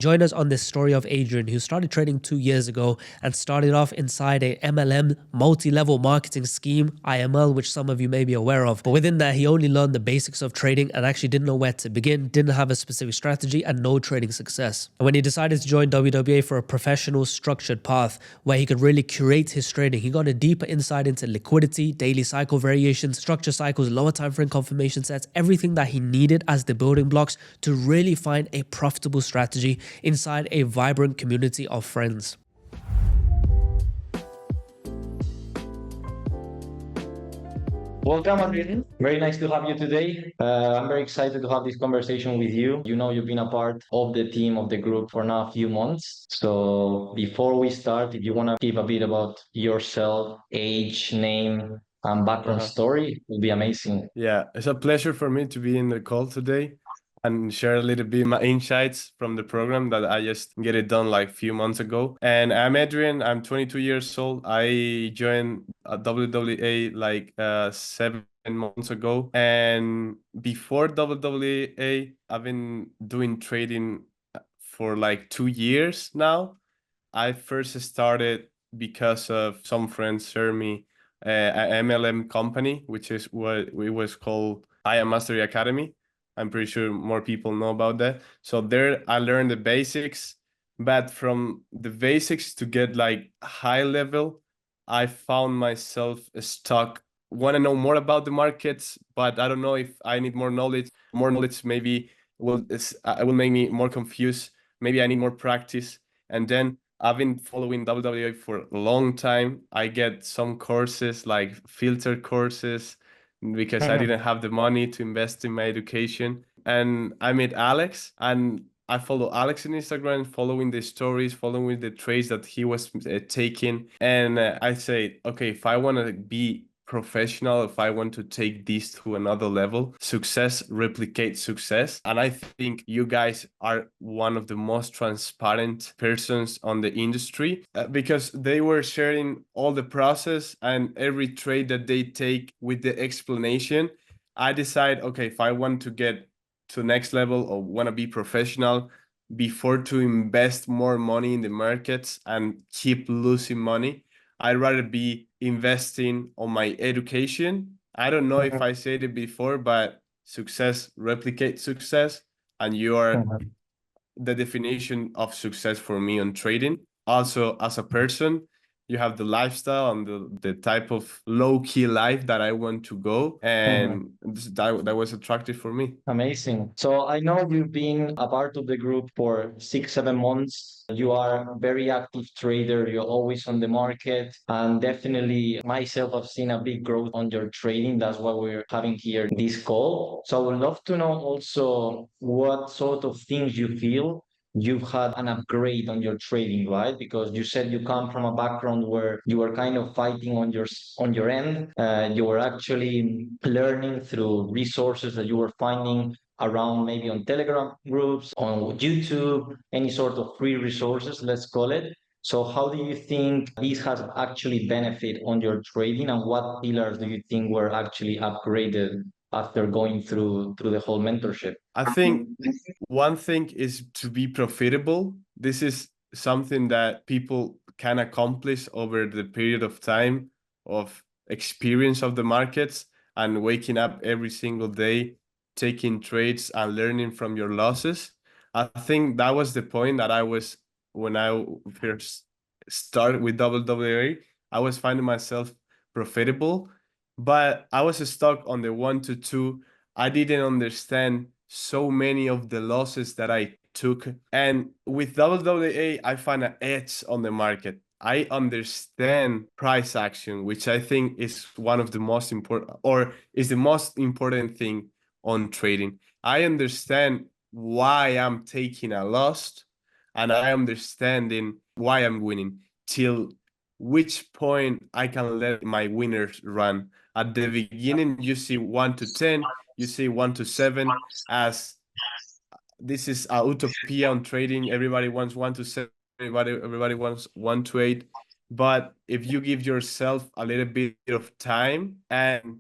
Join us on this story of Adrian, who started trading 2 years ago and started off inside a MLM, multi-level marketing scheme, IML, which some of you may be aware of. But within that, he only learned the basics of trading and actually didn't know where to begin, didn't have a specific strategy, and no trading success. And when he decided to join WWA for a professional, structured path where he could really curate his trading, he got a deeper insight into liquidity, daily cycle variations, structure cycles, lower time frame confirmation sets, everything that he needed as the building blocks to really find a profitable strategy inside a vibrant community of friends. Welcome, Adrian. Very nice to have you today. I'm very excited to have this conversation with you. You know, you've been a part of the team, of the group for now a few months. So before we start, if you want to give a bit about yourself, age, name, and background story, it would be amazing. Yeah, it's a pleasure for me to be in the call today and share a little bit my insights from the program that I just get it done like a few months ago. And I'm Adrian. I'm 22 years old. I joined WWA like 7 months ago. And before WWA, I've been doing trading for like 2 years now. I first started because of some friends showed me an MLM company, which is what it was called IM Mastery Academy. I'm pretty sure more people know about that. So there I learned the basics, but from the basics to get like high level, I found myself stuck. Want to know more about the markets, but I don't know if I need more knowledge. More knowledge maybe will make me more confused. Maybe I need more practice. And then I've been following WWA for a long time. I get some courses like filter courses because I didn't have the money to invest in my education. And I met Alex, and I follow Alex on Instagram, following the stories, following the trades that he was taking. And I say, okay, if I want to be professional, if I want to take this to another level, success replicates success. And I think you guys are one of the most transparent persons on the industry because they were sharing all the process and every trade that they take with the explanation. I decide, okay, if I want to get to next level or want to be professional, before to invest more money in the markets and keep losing money, I'd rather be investing on my education. I don't know if I said it before, but success replicates success, and you are the definition of success for me on trading. Also, as a person, you have the lifestyle and the type of low-key life that I want to go, and that was attractive for me. Amazing. So I know you've been a part of the group for 6, 7 months. You are a very active trader. You're always on the market. And definitely myself, I've seen a big growth on your trading. That's why we're having here this call. So I would love to know also what sort of things you feel you've had an upgrade on your trading, right? Because you said you come from a background where you were kind of fighting on your end. You were actually learning through resources that you were finding around maybe on Telegram groups, on YouTube, any sort of free resources, let's call it. So how do you think this has actually benefit on your trading, and what pillars do you think were actually upgraded after going through the whole mentorship? I think one thing is to be profitable. This is something that people can accomplish over the period of time of experience of the markets and waking up every single day, taking trades and learning from your losses. I think that was the point that I was when I first started with WWA. I was finding myself profitable, but I was stuck on the 1 to 2. I didn't understand so many of the losses that I took. And with WWA, I find an edge on the market. I understand price action, which I think is one of the most important, or is the most important thing on trading. I understand why I'm taking a loss, and I understanding why I'm winning, till which point I can let my winners run. At the beginning, you see 1 to 10, you see 1 to 7, as this is a utopia on trading. Everybody wants 1 to 7, everybody wants 1 to 8. But if you give yourself a little bit of time and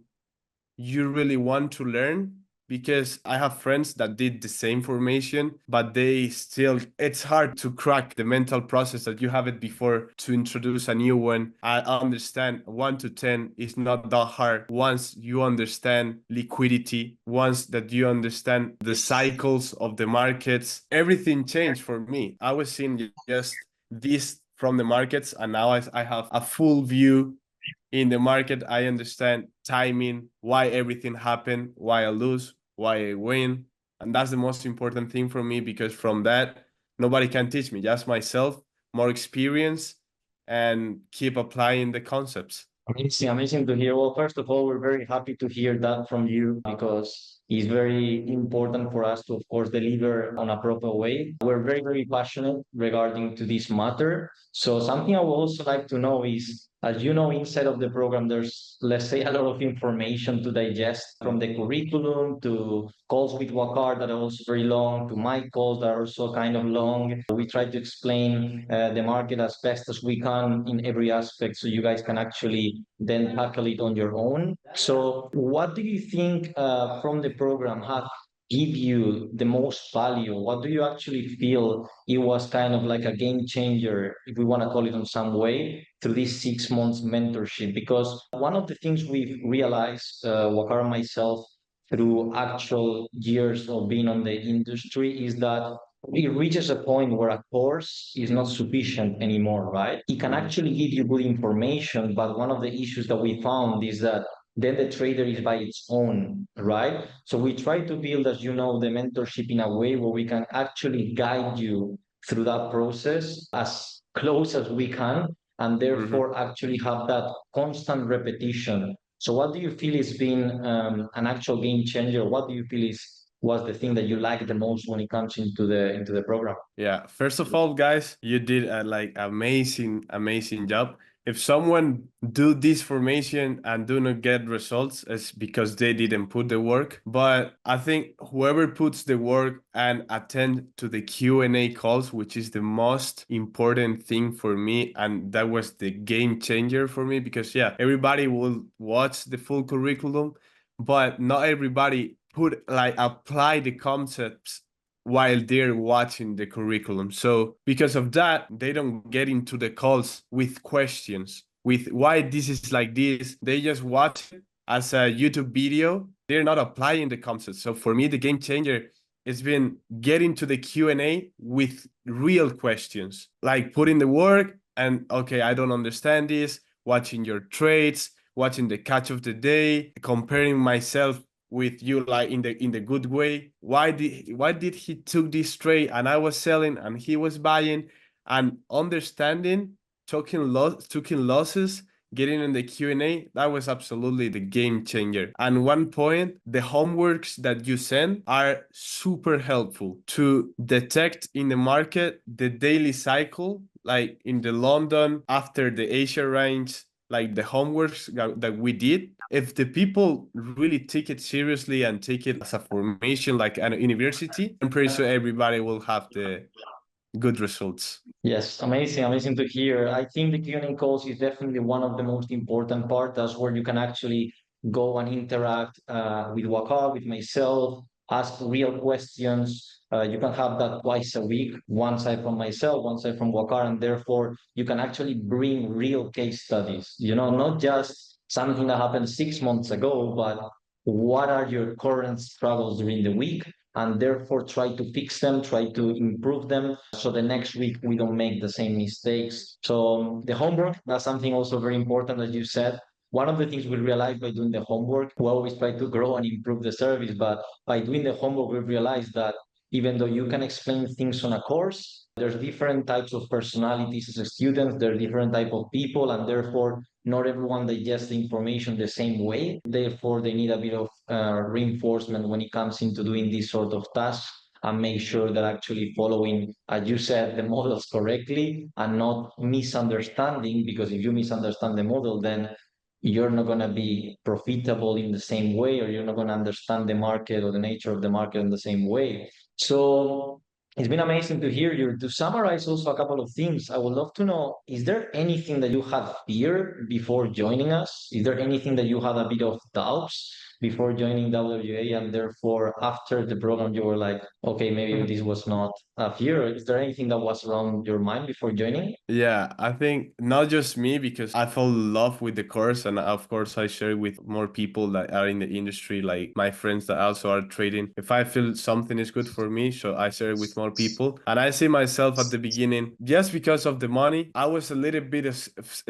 you really want to learn, because I have friends that did the same formation, but they still, it's hard to crack the mental process that you have it before to introduce a new one. I understand 1 to 10 is not that hard. Once you understand liquidity, once that you understand the cycles of the markets, everything changed for me. I was seeing just this from the markets, and now I have a full view in the market. I understand timing, why everything happened, why I lose, why I win. And that's the most important thing for me, because from that, nobody can teach me, just myself, more experience, and keep applying the concepts. Amazing, amazing to hear. Well, first of all, we're very happy to hear that from you because it's very important for us to, of course, deliver on a proper way. We're very, very passionate regarding to this matter. So something I would also like to know is, as you know, inside of the program, there's, let's say, a lot of information to digest, from the curriculum to calls with Wakar that are also very long, to my calls that are also kind of long. We try to explain the market as best as we can in every aspect so you guys can actually then tackle it on your own. So what do you think from the program have give you the most value? What do you actually feel it was kind of like a game changer, if we want to call it in some way, through this 6 months mentorship? Because one of the things we've realized, Wakar and myself, through actual years of being on the industry, is that it reaches a point where a course is not sufficient anymore, right? It can actually give you good information, but one of the issues that we found is that then the trader is by its own, right? So we try to build, as you know, the mentorship in a way where we can actually guide you through that process as close as we can, and therefore actually have that constant repetition. So what do you feel has been an actual game changer? What do you feel is was the thing that you like the most when it comes into the program? Yeah, first of all, guys, you did a like amazing job. If someone do this formation and do not get results, it's because they didn't put the work. But I think whoever puts the work and attend to the Q&A calls, which is the most important thing for me, and that was the game changer for me, because yeah, everybody will watch the full curriculum, but not everybody apply the concepts while they're watching the curriculum. So because of that, they don't get into the calls with questions, with why this is like this. They just watch it as a YouTube video. They're not applying the concepts. So for me, the game changer has been getting to the Q&A with real questions, like putting the work and, okay, I don't understand this, watching your trades, watching the catch of the day, comparing myself with you, like in the good way. Why did he took this trade and I was selling and he was buying, and understanding, taking losses, getting in the Q&A. That was absolutely the game changer. And one point, the homeworks that you send are super helpful to detect in the market the daily cycle, like in the London after the Asia range, like the homeworks that we did. If the people really take it seriously and take it as a formation like a university, I'm pretty sure everybody will have the good results. Yes, amazing, amazing to hear. I think the Q&A calls is definitely one of the most important part. That's where you can actually go and interact with Waka, with myself, ask real questions. You can have that twice a week, one side from myself, one side from Waka, and therefore you can actually bring real case studies. You know, not just something that happened 6 months ago, but what are your current struggles during the week? And therefore try to fix them, try to improve them, so the next week we don't make the same mistakes. So the homework, that's something also very important, as you said. One of the things we realized by doing the homework, we always try to grow and improve the service, but by doing the homework, we realized that even though you can explain things on a course, there's different types of personalities as students, there are different type of people, and therefore not everyone digests the information the same way. Therefore, they need a bit of reinforcement when it comes into doing this sort of tasks, and make sure that actually following, as you said, the models correctly and not misunderstanding, because if you misunderstand the model, then you're not going to be profitable in the same way, or you're not going to understand the market or the nature of the market in the same way. So it's been amazing to hear you. To summarize also a couple of things, I would love to know, is there anything that you had fear before joining us? Is there anything that you had a bit of doubts? before joining WA, and therefore after the program you were like, okay, maybe this was not a fear. Is there anything that was around your mind before joining? Yeah, I think not just me, because I fell in love with the course, and of course I share it with more people that are in the industry, like my friends that also are trading. If I feel something is good for me, so I share it with more people. And I see myself at the beginning, just because of the money, I was a little bit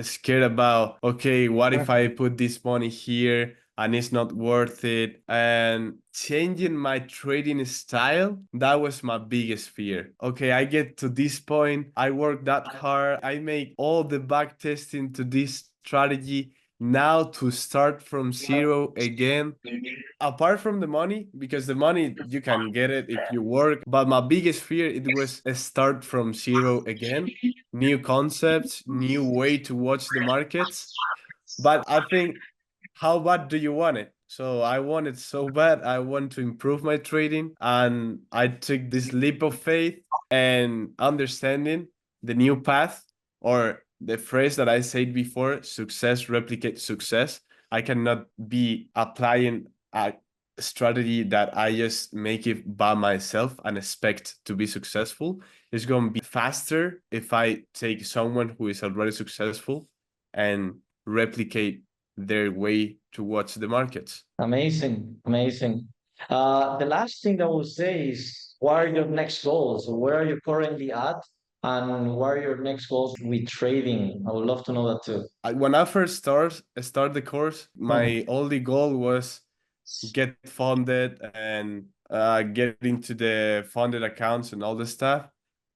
scared about, okay, what if I put this money here and it's not worth it? And changing my trading style, that was my biggest fear. Okay, I get to this point, I work that hard, I make all the back testing to this strategy. Now to start from zero again, apart from the money, because the money you can get it if you work, but my biggest fear, it was a start from zero again, new concepts, new way to watch the markets. But I think, how bad do you want it? So I want it so bad. I want to improve my trading. And I took this leap of faith and understanding the new path, or the phrase that I said before, success replicates success. I cannot be applying a strategy that I just make it by myself and expect to be successful. It's going to be faster if I take someone who is already successful and replicate their way to watch the markets. Amazing, amazing. The last thing that I will say is, what are your next goals? Where are you currently at? And what are your next goals with trading? I would love to know that too. When I first start the course, my only goal was get funded and get into the funded accounts and all this stuff.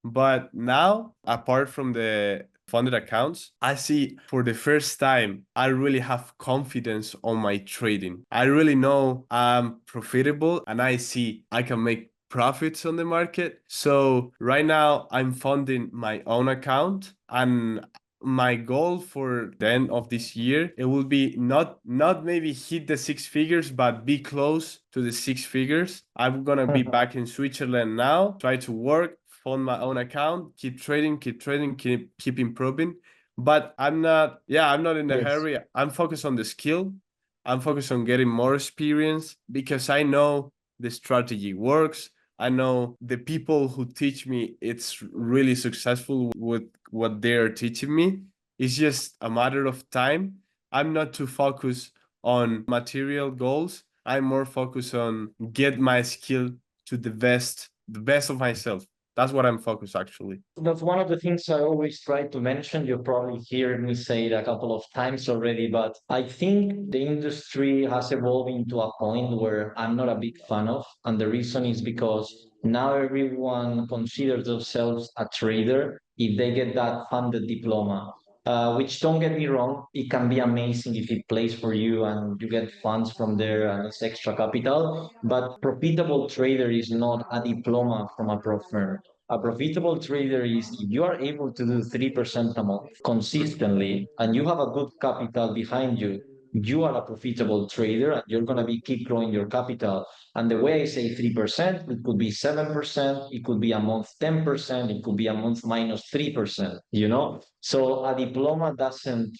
But now, apart from the funded accounts, I see for the first time, I really have confidence on my trading. I really know I'm profitable and I see I can make profits on the market. So right now I'm funding my own account, and my goal for the end of this year, it will be not maybe hit the six figures, but be close to the six figures. I'm gonna be back in Switzerland now, try to work, fund my own account, keep trading, keep improving. But I'm not in a Yes. hurry. I'm focused on the skill. I'm focused on getting more experience, because I know the strategy works. I know the people who teach me, it's really successful with what they're teaching me. It's just a matter of time. I'm not too focused on material goals. I'm more focused on get my skill to the best of myself. That's what I'm focused actually. That's one of the things I always try to mention. You probably hear me say it a couple of times already, but I think the industry has evolved into a point where I'm not a big fan of. And the reason is because now everyone considers themselves a trader if they get that funded diploma. Which, don't get me wrong, it can be amazing if it plays for you and you get funds from there and it's extra capital. But profitable trader is not a diploma from a pro firm. A profitable trader is if you are able to do 3% a month consistently and you have a good capital behind you, you are a profitable trader and you're going to be keep growing your capital. And the way I say 3%, it could be 7%, it could be a month 10%, it could be a month minus 3%, you know? So a diploma doesn't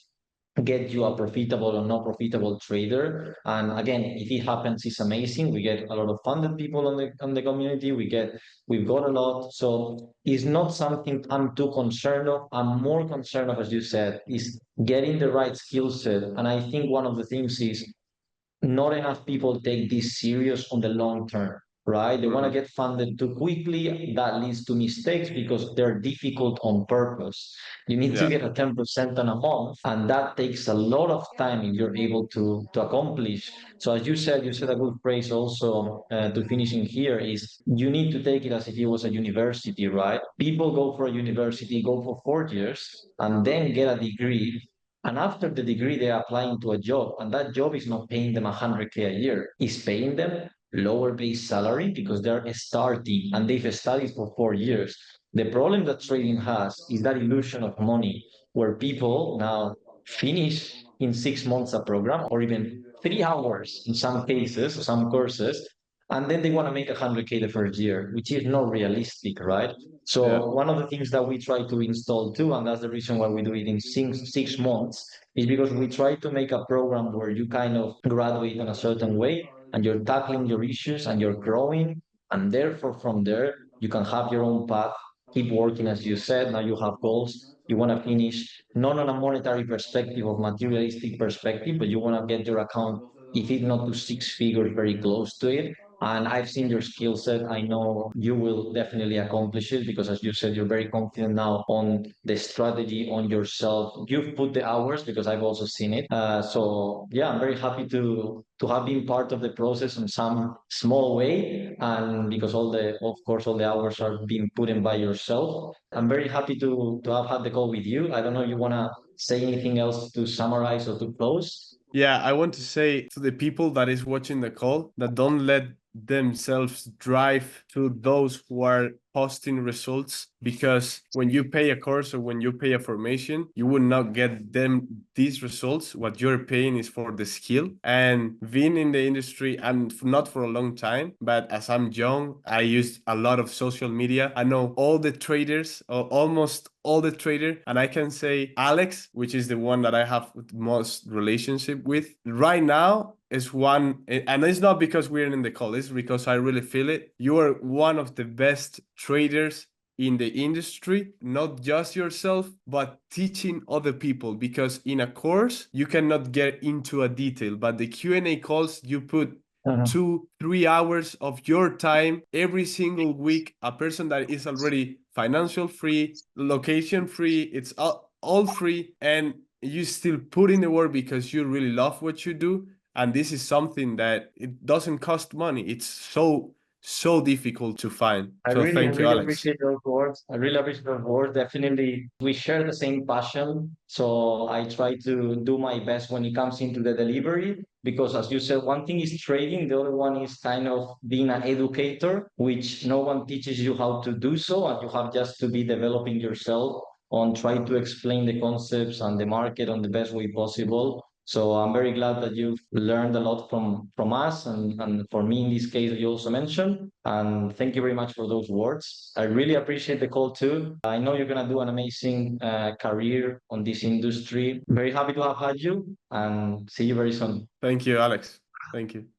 get you a profitable or not profitable trader. And again, if it happens, it's amazing. We get a lot of funded people on the community. We've got a lot. So it's not something I'm too concerned of. I'm more concerned of, as you said, is getting the right skill set. And I think one of the things is not enough people take this serious on the long term, right? They want to Mhm. get funded too quickly. That leads to mistakes because they're difficult on purpose. You need to Yeah. get a 10% in a month, and that takes a lot of time if you're able to accomplish. So as you said a good phrase also to finishing here is you need to take it as if it was a university, right? People go for a university, go for 4 years, and then get a degree, and after the degree, they're applying to a job, and that job is not paying them 100K a year. It's paying them lower base salary because they're starting and they've studied for 4 years. The problem that trading has is that illusion of money, where people now finish in 6 months a program or even 3 hours in some cases, some courses, and then they want to make 100K the first year, which is not realistic, right? Yeah. So one of the things that we try to install too, and that's the reason why we do it in 6 months, is because we try to make a program where you kind of graduate in a certain way and you're tackling your issues and you're growing. And therefore, from there, you can have your own path, keep working, as you said. Now you have goals. You want to finish not on a monetary perspective or materialistic perspective, but you want to get your account, if it not to 6 figures, very close to it. And I've seen your skill set. I know you will definitely accomplish it because, as you said, you're very confident now on the strategy, on yourself. You've put the hours because I've also seen it. So yeah, I'm very happy to have been part of the process in some small way, and because of course, all the hours are being put in by yourself. I'm very happy to have had the call with you. I don't know if you wanna say anything else to summarize or to close. Yeah, I want to say to the people that is watching the call that don't let themselves drive to those who are posting results, because when you pay a course or when you pay a formation, you will not get them these results. What you're paying is for the skill. And being in the industry, and not for a long time, but as I'm young, I used a lot of social media. I know all the traders, or almost all the trader, and I can say Alex, which is the one that I have the most relationship with right now, is one, and it's not because we're in the call, it's because I really feel it. You are one of the best traders in the industry, not just yourself, but teaching other people, because in a course you cannot get into a detail, but the Q&A calls, you put 2-3 hours of your time every single week. A person that is already financial free, location free, it's all free, and you still put in the work because you really love what you do. And this is something that it doesn't cost money. It's so difficult to find. So I thank you, really Alex. appreciate those words. I really appreciate those words. Definitely, we share the same passion. So I try to do my best when it comes into the delivery, because as you said, one thing is trading, the other one is kind of being an educator, which no one teaches you how to do so, and you have just to be developing yourself on trying to explain the concepts and the market on the best way possible. So I'm very glad that you've learned a lot from us, and for me in this case that you also mentioned. And thank you very much for those words. I really appreciate the call too. I know you're gonna do an amazing career on this industry. Very happy to have had you, and see you very soon. Thank you, Alex. Thank you.